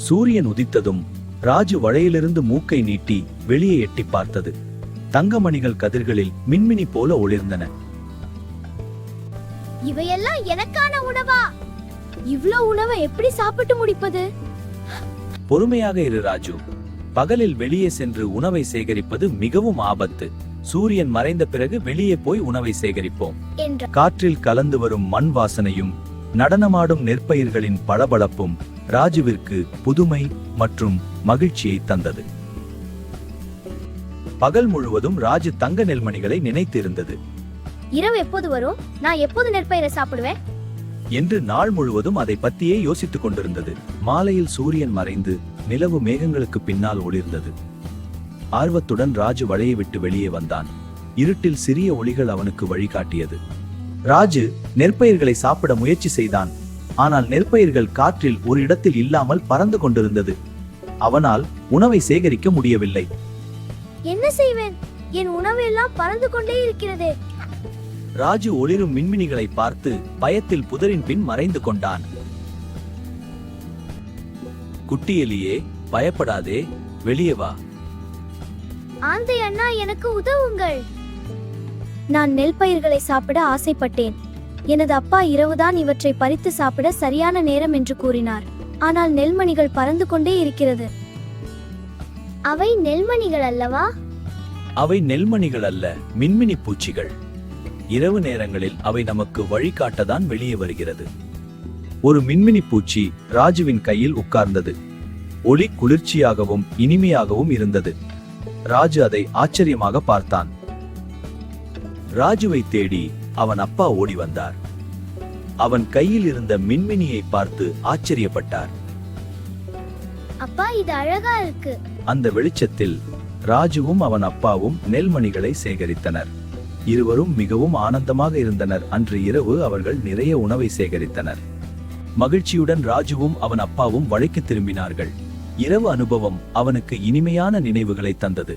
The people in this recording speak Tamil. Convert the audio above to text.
சூரியன் உதித்ததும் ராஜு வளையிலிருந்து மூக்கை நீட்டி வெளியே எட்டி பார்த்தது. தங்கமணிகள் கதிர்களில் மின்மினி போல ஒளிர்ந்தன. இவையெல்லாம் எனக்கான உணவா? இவ்ளோ உணவை எப்படி சாப்பிட்டு முடிப்பது? பொறுமையாக இரு ராஜு. பகலில் வெளியே சென்று உணவை சேகரிப்பது மிகவும் ஆபத்து. சூரியன் மறைந்த பிறகு வெளியே போய் உணவை சேகரிப்போம். காற்றில் கலந்து வரும் மண் வாசனையும் நடனமாடும் நெற்பயிர்களின் பளபளப்பும் ராஜுவிற்கு புதுமை மற்றும் மகிழ்ச்சியை தந்தது. பகல் முழுவதும் ராஜு தங்க நெல்மணிகளை நினைத்திருந்தது. இரவு எப்போது வரும்? நான் எப்போது நெற்பயிரை சாப்பிடுவேன் என்று நாள் முழுவதும் அதை பத்தியே யோசித்துக் கொண்டிருந்தது. மாலையில் சூரியன் மறைந்து நிலவு மேகங்களுக்கு பின்னால் ஒளிர்ந்தது. ஆர்வத்துடன் ராஜு வளையை விட்டு வெளியே வந்தான். இருட்டில் சிறிய ஒளிகள் அவனுக்கு வழிகாட்டியது. ராஜு நெற்பயிர்களை சாப்பிட முயற்சி செய்தான். ஆனால் நெற்பயிர்கள் காற்றில் ஒரு இடத்தில் இல்லாமல் பறந்து கொண்டிருந்தது. அவனால் உணவை சேகரிக்க முடியவில்லை. என்ன செய்வேன்? என் உணவு எல்லாம் பறந்து கொண்டே இருக்கிறது. ராஜு ஒளிரும் மின்மினிகளை பார்த்து பயத்தில் புதரின் பின் மறைந்து கொண்டான். குட்டி எலியே, பயப்படாதே, வெளியே வா. ஆந்தை அண்ணா, எனக்கு உதவுங்கள். நான் நெல் பயிர்களை சாப்பிட ஆசைப்பட்டேன். எனது அப்பா இரவுதான் இவற்றை பறித்து சாப்பிட சரியான நேரம் என்று கூறினார். ஆனால் நெல்மணிகள் பறந்து கொண்டே இருக்கிறது. அவை நெல்மணிகள் அல்லவா? அவை நெல்மணிகள் அல்ல, மின்மினி பூச்சிகள். இரவு நேரங்களில் அவை நமக்கு வழிகாட்டதான் வெளியே வருகிறது. ஒரு மின்மினி பூச்சி ராஜுவின் கையில் உட்கார்ந்தது. ஒளி குளிர்ச்சியாகவும் இனிமையாகவும் இருந்தது. ராஜு அதை ஆச்சரியமாக பார்த்தான். ராஜுவை தேடி அவன் அப்பா ஓடி வந்தார். அவன் கையில் இருந்த மின்மினியை பார்த்து ஆச்சரியப்பட்டார். அப்பா, இது அழகா இருக்கு. அந்த வெளிச்சத்தில் ராஜுவும் அவன் அப்பாவும் நெல்மணிகளை சேகரித்தனர். இருவரும் மிகவும் ஆனந்தமாக இருந்தனர். அன்று இரவு அவர்கள் நிறைய உணவை சேகரித்தனர். மகிழ்ச்சியுடன் ராஜுவும் அவன் அப்பாவும் வழிக்கு திரும்பினார்கள். இரவு அனுபவம் அவனுக்கு இனிமையான நினைவுகளை தந்தது.